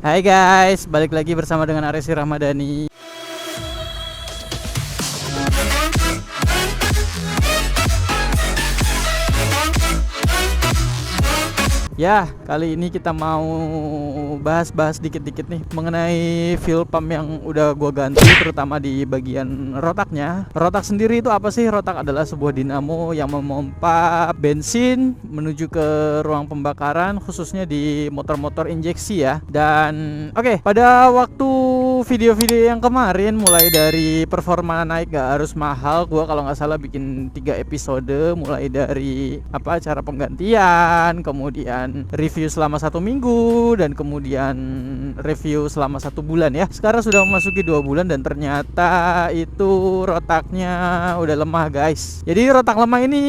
Hai guys, balik lagi bersama dengan Aresi Ramadhani. Ya, kali ini kita mau bahas-bahas dikit-dikit nih mengenai fuel pump yang udah gua ganti, terutama di bagian rotaknya. Rotak sendiri itu apa sih? Rotak adalah sebuah dinamo yang memompa bensin menuju ke ruang pembakaran, khususnya di motor-motor injeksi ya. Dan oke, pada waktu video-video yang kemarin, mulai dari performa naik gak harus mahal, gua kalau nggak salah bikin 3 episode, mulai dari cara penggantian, kemudian review selama 1 minggu, dan kemudian review selama 1 bulan ya. Sekarang sudah memasuki 2 bulan dan ternyata itu rotaknya udah lemah guys. Jadi rotak lemah ini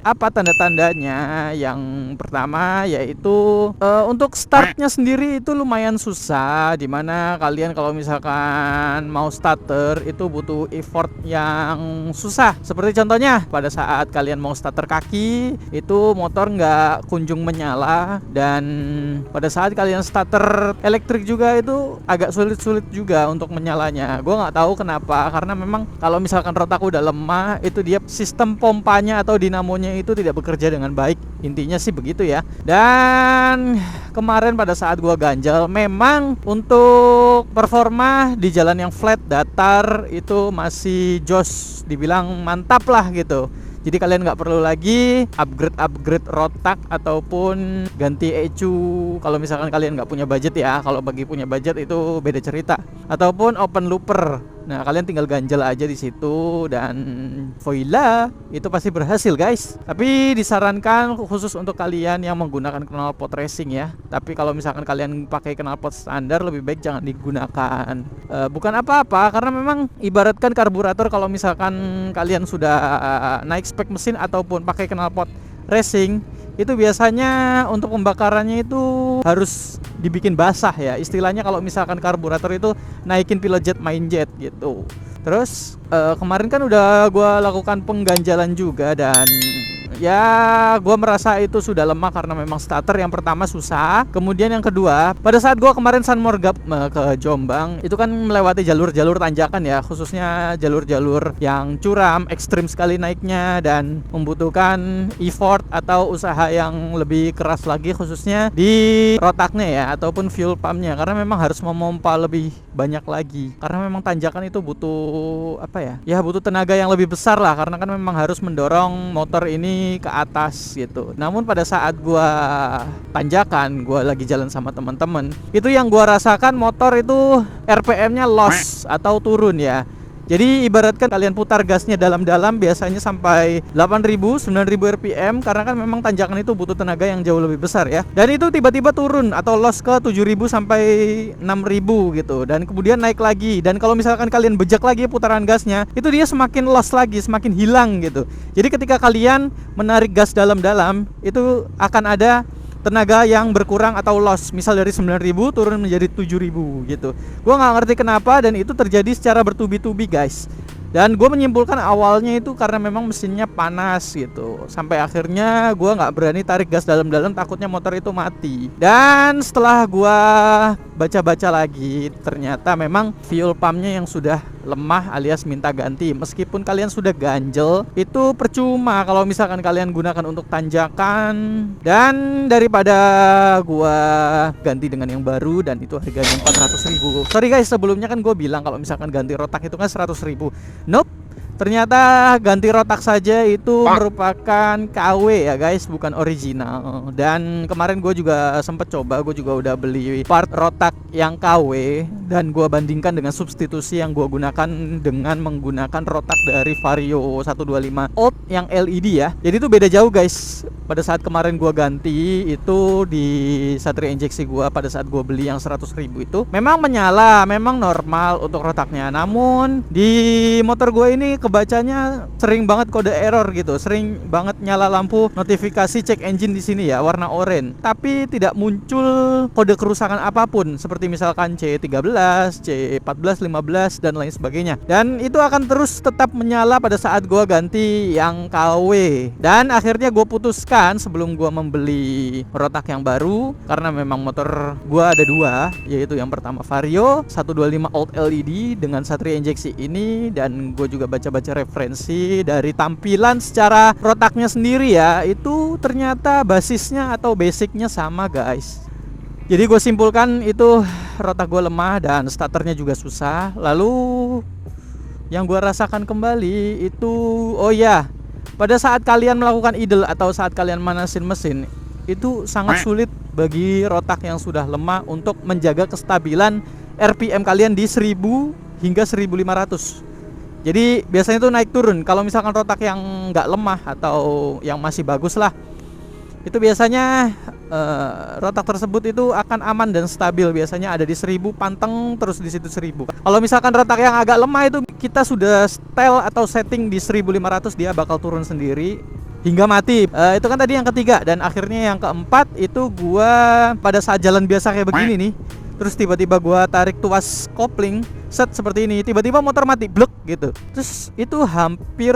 apa tanda-tandanya? Yang pertama yaitu untuk startnya sendiri itu lumayan susah, dimana kalian kalau misalkan mau starter itu butuh effort yang susah. Seperti contohnya pada saat kalian mau starter kaki, itu motor nggak kunjung menyala, dan pada saat kalian starter elektrik juga itu agak sulit-sulit juga untuk menyalanya. Gue nggak tahu kenapa, karena memang kalau misalkan rotak udah lemah, itu dia sistem pompanya atau dinamonya itu tidak bekerja dengan baik. Intinya sih begitu ya. Dan kemarin pada saat gue ganjal, memang untuk performa di jalan yang flat datar itu masih jos, dibilang mantap lah gitu. Jadi kalian nggak perlu lagi upgrade rotak ataupun ganti ECU kalau misalkan kalian nggak punya budget ya. Kalau bagi punya budget itu beda cerita. Ataupun open looper. Nah, kalian tinggal ganjel aja di situ dan voila, itu pasti berhasil guys. Tapi disarankan khusus untuk kalian yang menggunakan knalpot racing ya. Tapi kalau misalkan kalian pakai knalpot standar, lebih baik jangan digunakan. Bukan apa-apa, karena memang ibaratkan karburator, kalau misalkan kalian sudah naik spek mesin ataupun pakai knalpot racing, itu biasanya untuk pembakarannya itu harus dibikin basah ya. Istilahnya kalau misalkan karburator itu naikin pilot jet main jet gitu. Terus kemarin kan udah gue lakukan pengganjalan juga, dan ya gue merasa itu sudah lemah karena memang starter yang pertama susah. Kemudian yang kedua, pada saat gue kemarin Sunmorgap ke Jombang, itu kan melewati jalur-jalur tanjakan ya, khususnya jalur-jalur yang curam, ekstrim sekali naiknya, dan membutuhkan effort atau usaha yang lebih keras lagi, khususnya di rotaknya ya, ataupun fuel pumpnya, karena memang harus memompa lebih banyak lagi, karena memang tanjakan itu butuh butuh tenaga yang lebih besar lah, karena kan memang harus mendorong motor ini ke atas gitu. Namun pada saat gua tanjakan, gua lagi jalan sama teman-teman, itu yang gua rasakan motor itu RPM-nya loss atau turun ya. Jadi ibaratkan kalian putar gasnya dalam-dalam biasanya sampai 8.000, 9.000 rpm, karena kan memang tanjakan itu butuh tenaga yang jauh lebih besar ya. Dan itu tiba-tiba turun atau loss ke 7.000 sampai 6.000 gitu. Dan kemudian naik lagi. Dan kalau misalkan kalian bejak lagi putaran gasnya, itu dia semakin loss lagi, semakin hilang gitu. Jadi ketika kalian menarik gas dalam-dalam, itu akan ada tenaga yang berkurang atau loss, misal dari 9.000 turun menjadi 7.000 gitu. Gua nggak ngerti kenapa, dan itu terjadi secara bertubi-tubi guys. Dan gue menyimpulkan awalnya itu karena memang mesinnya panas gitu. Sampai akhirnya gue nggak berani tarik gas dalam-dalam, takutnya motor itu mati. Dan setelah gue baca-baca lagi, ternyata memang fuel pumpnya yang sudah lemah alias minta ganti. Meskipun kalian sudah ganjel, itu percuma kalau misalkan kalian gunakan untuk tanjakan. Dan daripada gue ganti dengan yang baru, dan itu harganya 400.000. Sorry guys, sebelumnya kan gue bilang kalau misalkan ganti rotak itu kan 100.000. Nope, ternyata ganti rotak saja itu merupakan KW ya guys, bukan original. Dan kemarin gue juga sempet coba, gue juga udah beli part rotak yang KW, dan gue bandingkan dengan substitusi yang gue gunakan dengan menggunakan rotak dari Vario 125 old yang LED ya. Jadi itu beda jauh guys. Pada saat kemarin gue ganti itu di Satria injeksi gue, pada saat gue beli yang 100.000 itu memang menyala, memang normal untuk rotaknya. Namun di motor gue ini kebacanya sering banget kode error gitu, sering banget nyala lampu notifikasi check engine di sini ya warna oranye, tapi tidak muncul kode kerusakan apapun seperti misalkan C13, C14, 15 dan lain sebagainya. Dan itu akan terus tetap menyala pada saat gua ganti yang KW. Dan akhirnya gue putuskan sebelum gua membeli rotak yang baru, karena memang motor gua ada dua, yaitu yang pertama Vario 125 old LED dengan Satria injeksi ini, dan gue juga baca-baca referensi dari tampilan secara rotaknya sendiri ya, itu ternyata basisnya atau basicnya sama guys. Jadi gue simpulkan itu rotak gue lemah dan starternya juga susah. Lalu yang gue rasakan kembali itu, oh ya, pada saat kalian melakukan idle atau saat kalian manasin mesin, itu sangat sulit bagi rotak yang sudah lemah untuk menjaga kestabilan RPM kalian di 1000 hingga 1500. Jadi biasanya itu naik turun. Kalau misalkan rotak yang nggak lemah atau yang masih bagus lah, itu biasanya rotak tersebut itu akan aman dan stabil. Biasanya ada di 1000 panteng terus di situ 1000. Kalau misalkan rotak yang agak lemah itu kita sudah setel atau setting di 1500, dia bakal turun sendiri hingga mati. Itu kan tadi yang ketiga, dan akhirnya yang keempat itu gua pada saat jalan biasa kayak begini nih, terus tiba-tiba gua tarik tuas kopling set seperti ini, tiba-tiba motor mati blek gitu. Terus itu hampir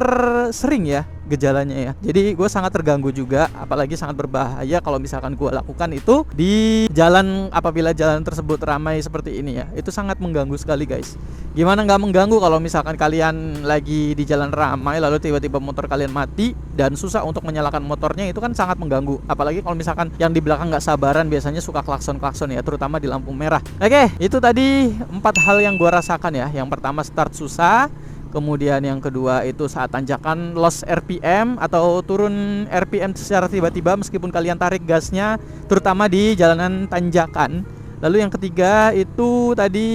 sering ya gejalanya ya. Jadi gue sangat terganggu juga, apalagi sangat berbahaya kalau misalkan gue lakukan itu di jalan apabila jalan tersebut ramai seperti ini ya. Itu sangat mengganggu sekali guys. Gimana nggak mengganggu kalau misalkan kalian lagi di jalan ramai lalu tiba-tiba motor kalian mati dan susah untuk menyalakan motornya, itu kan sangat mengganggu. Apalagi kalau misalkan yang di belakang nggak sabaran, biasanya suka klakson-klakson ya, terutama di lampu merah. Oke, itu tadi 4 hal yang gue rasakan ya. Yang pertama start susah, kemudian yang kedua itu saat tanjakan loss RPM atau turun RPM secara tiba-tiba meskipun kalian tarik gasnya, terutama di jalanan tanjakan. Lalu yang ketiga itu tadi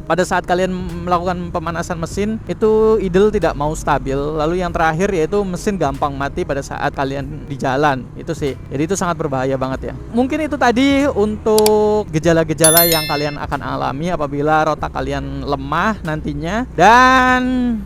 pada saat kalian melakukan pemanasan mesin itu idle tidak mau stabil. Lalu yang terakhir yaitu mesin gampang mati pada saat kalian di jalan. Itu sih. Jadi itu sangat berbahaya banget ya. Mungkin itu tadi untuk gejala-gejala yang kalian akan alami apabila rotak kalian lemah nantinya. Dan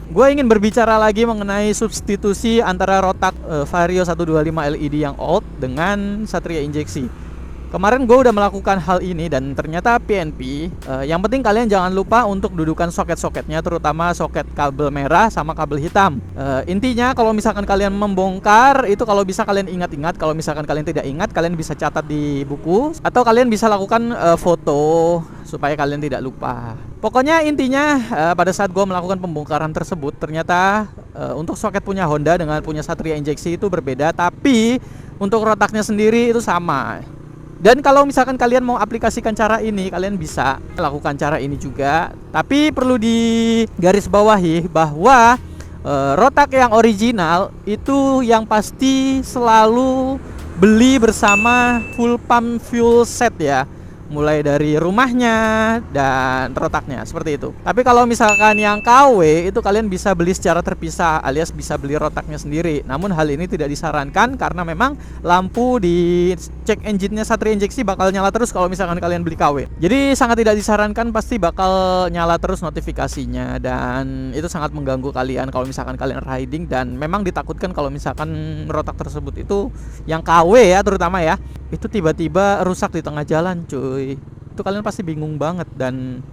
gue ingin berbicara lagi mengenai substitusi antara rotak Vario 125 LED yang old dengan Satria injeksi. Kemarin gue udah melakukan hal ini dan ternyata PNP. Yang penting kalian jangan lupa untuk dudukan soket-soketnya, terutama soket kabel merah sama kabel hitam. Intinya kalau misalkan kalian membongkar itu, kalau bisa kalian ingat-ingat. Kalau misalkan kalian tidak ingat, kalian bisa catat di buku atau kalian bisa lakukan foto supaya kalian tidak lupa. Pokoknya intinya pada saat gue melakukan pembongkaran tersebut, ternyata untuk soket punya Honda dengan punya Satria injeksi itu berbeda, tapi untuk rotaknya sendiri itu sama. Dan kalau misalkan kalian mau aplikasikan cara ini, kalian bisa lakukan cara ini juga. Tapi perlu digarisbawahi bahwa rotak yang original itu yang pasti selalu beli bersama full pump fuel set ya, mulai dari rumahnya dan rotaknya seperti itu. Tapi kalau misalkan yang KW itu kalian bisa beli secara terpisah alias bisa beli rotaknya sendiri. Namun hal ini tidak disarankan karena memang lampu di check engine-nya Satria injeksi bakal nyala terus kalau misalkan kalian beli KW. Jadi sangat tidak disarankan, pasti bakal nyala terus notifikasinya dan itu sangat mengganggu kalian kalau misalkan kalian riding. Dan memang ditakutkan kalau misalkan rotak tersebut itu yang KW ya terutama ya, itu tiba-tiba rusak di tengah jalan cuy. Itu kalian pasti bingung banget. Dan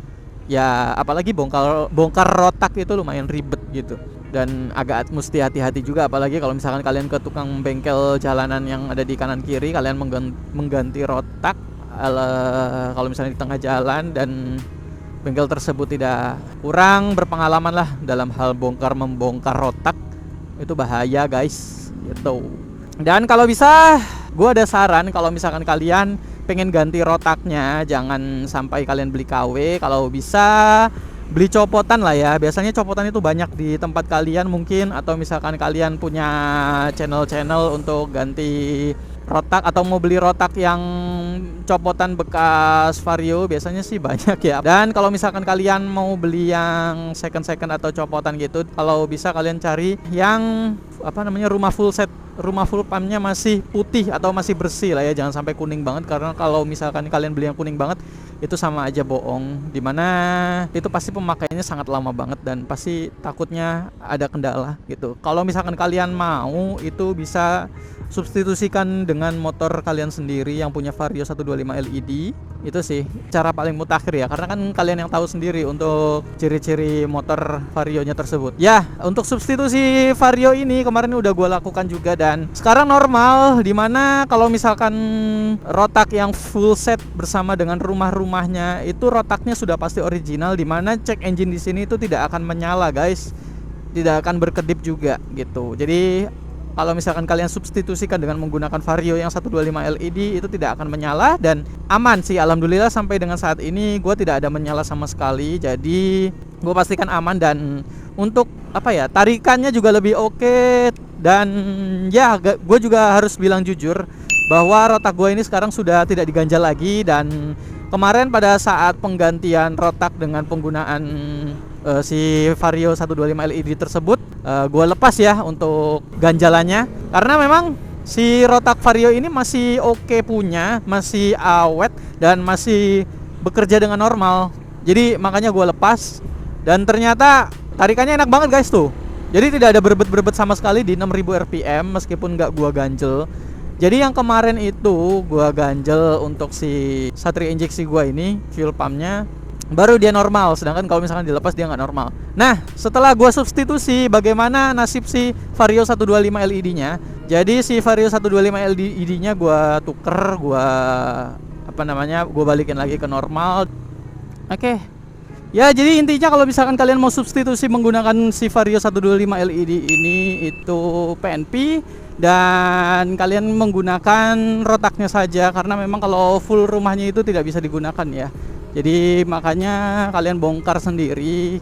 ya apalagi bongkar rotak itu lumayan ribet gitu, dan agak mesti hati-hati juga. Apalagi kalau misalkan kalian ke tukang bengkel jalanan yang ada di kanan kiri, kalian mengganti rotak kalau misalnya di tengah jalan dan bengkel tersebut tidak kurang berpengalaman lah dalam hal membongkar rotak, itu bahaya guys gitu. Dan kalau bisa gue ada saran, kalau misalkan kalian pengen ganti rotaknya, jangan sampai kalian beli KW. Kalau bisa beli copotan lah ya. Biasanya copotan itu banyak di tempat kalian mungkin, atau misalkan kalian punya channel-channel untuk ganti rotak atau mau beli rotak yang copotan bekas Vario, biasanya sih banyak ya. Dan kalau misalkan kalian mau beli yang second atau copotan gitu, kalau bisa kalian cari yang apa namanya, rumah full set, rumah full pumpnya masih putih atau masih bersih lah ya, jangan sampai kuning banget, karena kalau misalkan kalian beli yang kuning banget itu sama aja bohong, dimana itu pasti pemakaiannya sangat lama banget dan pasti takutnya ada kendala gitu. Kalau misalkan kalian mau, itu bisa substitusikan dengan motor kalian sendiri yang punya Vario 125 LED. Itu sih cara paling mutakhir ya, karena kan kalian yang tahu sendiri untuk ciri-ciri motor Vario-nya tersebut. Ya, untuk substitusi Vario ini kemarin udah gue lakukan juga dan sekarang normal, dimana kalau misalkan rotak yang full set bersama dengan rumahnya itu rotaknya sudah pasti original, dimana check engine di sini itu tidak akan menyala guys, tidak akan berkedip juga gitu. Jadi kalau misalkan kalian substitusikan dengan menggunakan Vario yang 125 LED itu tidak akan menyala dan aman sih, alhamdulillah sampai dengan saat ini gue tidak ada menyala sama sekali. Jadi gue pastikan aman, dan untuk apa ya, tarikannya juga lebih oke. Dan ya gue juga harus bilang jujur bahwa rotak gue ini sekarang sudah tidak diganjal lagi, dan kemarin pada saat penggantian rotak dengan penggunaan si Vario 125 LED tersebut, gue lepas ya untuk ganjalannya, karena memang si rotak Vario ini masih oke punya, masih awet dan masih bekerja dengan normal. Jadi makanya gue lepas, dan ternyata tarikannya enak banget guys tuh. Jadi tidak ada berebet-berebet sama sekali di 6000 rpm meskipun nggak gue ganjel. Jadi yang kemarin itu gue ganjel untuk si Satria injeksi gue ini, fuel pumpnya baru dia normal, sedangkan kalau misalkan dilepas dia nggak normal. Nah, setelah gua substitusi, bagaimana nasib si Vario 125 LED-nya? Jadi si Vario 125 LED-nya gua tuker, gua balikin lagi ke normal. Oke. Ya, jadi intinya kalau misalkan kalian mau substitusi menggunakan si Vario 125 LED ini itu PNP, dan kalian menggunakan rotaknya saja, karena memang kalau full rumahnya itu tidak bisa digunakan ya. Jadi makanya kalian bongkar sendiri,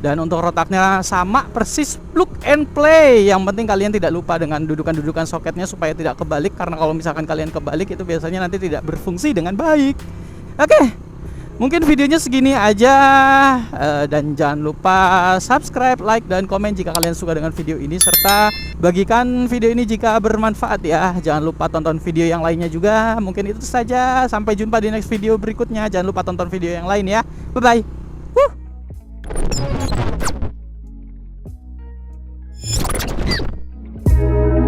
dan untuk rotaknya sama persis plug and play. Yang penting kalian tidak lupa dengan dudukan-dudukan soketnya supaya tidak kebalik, karena kalau misalkan kalian kebalik itu biasanya nanti tidak berfungsi dengan baik. Oke, mungkin videonya segini aja, dan jangan lupa subscribe, like, dan komen jika kalian suka dengan video ini, serta bagikan video ini jika bermanfaat ya. Jangan lupa tonton video yang lainnya juga. Mungkin itu saja, sampai jumpa di next video berikutnya. Jangan lupa tonton video yang lain ya. Bye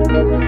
bye.